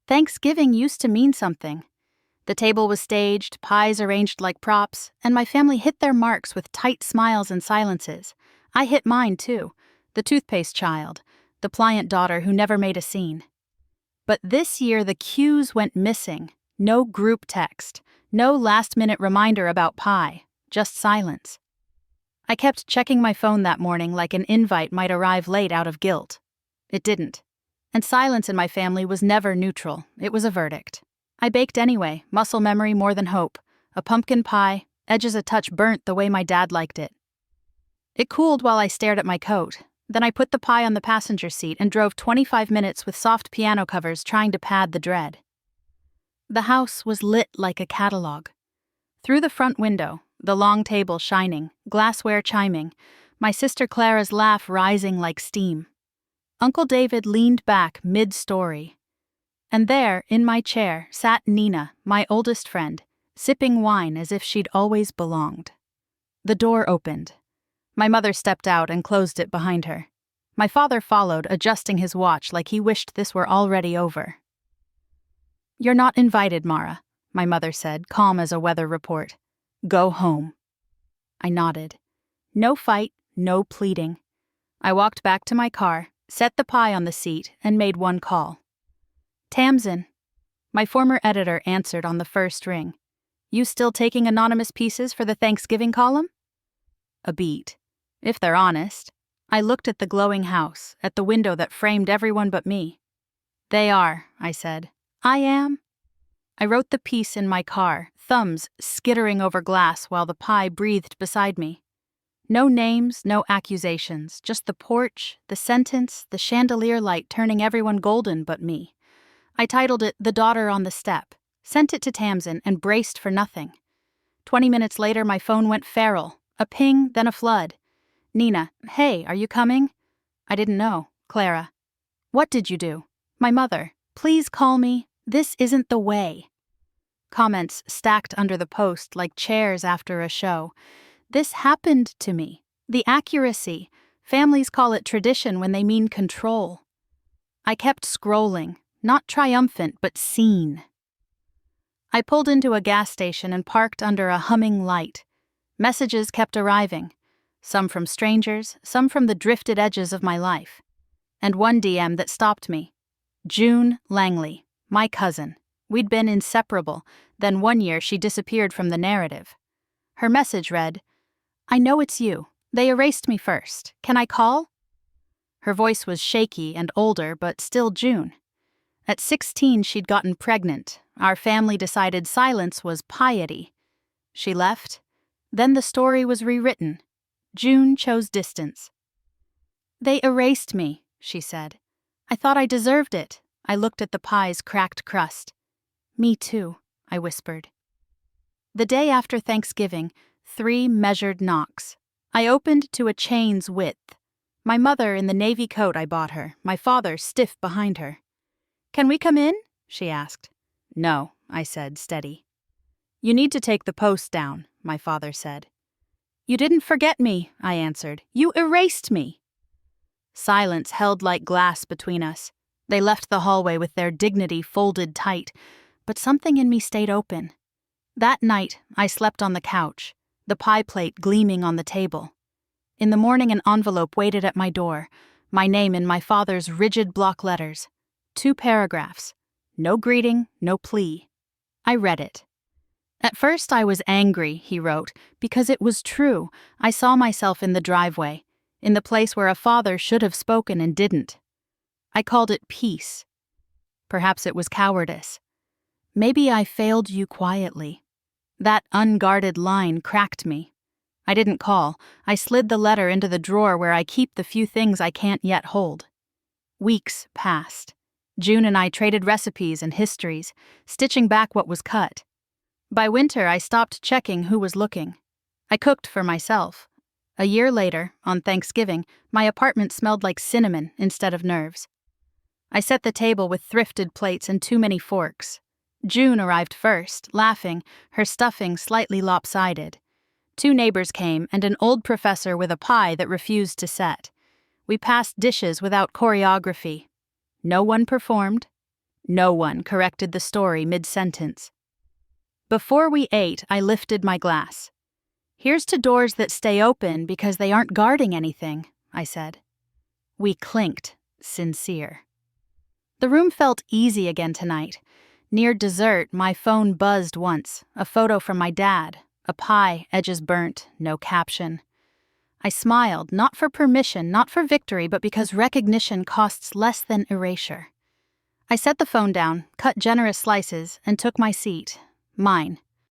Thanksgiving used to mean something. The table was staged, pies arranged like props, and my family hit their marks with tight smiles and silences. I hit mine, too. The toothpaste child, the pliant daughter who never made a scene. But this year the cues went missing. No group text, no last-minute reminder about pie, just silence. I kept checking my phone that morning like an invite might arrive late out of guilt. It didn't. And silence in my family was never neutral, it was a verdict. I baked anyway, muscle memory more than hope. A pumpkin pie, edges a touch burnt the way my dad liked it. It cooled while I stared at my coat. Then I put the pie on the passenger seat and drove 25 minutes with soft piano covers trying to pad the dread. The house was lit like a catalog. Through the front window, the long table shining, glassware chiming, my sister Clara's laugh rising like steam. Uncle David leaned back mid-story. And there, in my chair, sat Nina, my oldest friend, sipping wine as if she'd always belonged. The door opened. My mother stepped out and closed it behind her. My father followed, adjusting his watch like he wished this were already over. "You're not invited, Mara," my mother said, calm as a weather report. "Go home." I nodded. No fight, no pleading. I walked back to my car, set the pie on the seat, and made one call. "Tamsin." My former editor answered on the first ring. "You still taking anonymous pieces for the Thanksgiving column?" A beat. If they're honest. I looked at the glowing house, at the window that framed everyone but me. "They are," I said. "I am?" I wrote the piece in my car, thumbs skittering over glass while the pie breathed beside me. No names, no accusations, just the porch, the sentence, the chandelier light turning everyone golden but me. I titled it "The Daughter on the Step," sent it to Tamsin, and braced for nothing. 20 minutes later, my phone went feral. A ping, then a flood. "Nina, hey, are you coming?" I didn't know. Clara. "What did you do?" My mother. "Please call me. This isn't the way." Comments stacked under the post like chairs after a show. This happened to me. The accuracy. Families call it tradition when they mean control. I kept scrolling. Not triumphant, but seen. I pulled into a gas station and parked under a humming light. Messages kept arriving. Some from strangers, some from the drifted edges of my life. And one DM that stopped me. June Langley, my cousin. We'd been inseparable, then one year she disappeared from the narrative. Her message read, "I know it's you. They erased me first. Can I call?" Her voice was shaky and older, but still June. At 16, she'd gotten pregnant. Our family decided silence was piety. She left. Then the story was rewritten. June chose distance. "They erased me," she said. "I thought I deserved it." I looked at the pie's cracked crust. "Me too," I whispered. The day after Thanksgiving, 3 measured knocks. I opened to a chain's width. My mother in the navy coat I bought her, my father stiff behind her. "Can we come in?" she asked. "No," I said, steady. "You need to take the post down," my father said. "You didn't forget me," I answered. "You erased me." Silence held like glass between us. They left the hallway with their dignity folded tight, but something in me stayed open. That night, I slept on the couch, the pie plate gleaming on the table. In the morning, an envelope waited at my door, my name in my father's rigid block letters. 2 paragraphs. No greeting, no plea. I read it. At first I was angry, he wrote, because it was true. I saw myself in the driveway, in the place where a father should have spoken and didn't. I called it peace. Perhaps it was cowardice. Maybe I failed you quietly. That unguarded line cracked me. I didn't call. I slid the letter into the drawer where I keep the few things I can't yet hold. Weeks passed. June and I traded recipes and histories, stitching back what was cut. By winter, I stopped checking who was looking. I cooked for myself. A year later, on Thanksgiving, my apartment smelled like cinnamon instead of nerves. I set the table with thrifted plates and too many forks. June arrived first, laughing, her stuffing slightly lopsided. 2 neighbors came and an old professor with a pie that refused to set. We passed dishes without choreography. No one performed. No one corrected the story mid-sentence. Before we ate, I lifted my glass. Here's to doors that stay open because they aren't guarding anything, I said. We clinked, sincere. The room felt easy again tonight. Near dessert, my phone buzzed once, a photo from my dad, a pie, edges burnt, no caption. I smiled, not for permission, not for victory, but because recognition costs less than erasure. I set the phone down, cut generous slices, and took my seat, mine.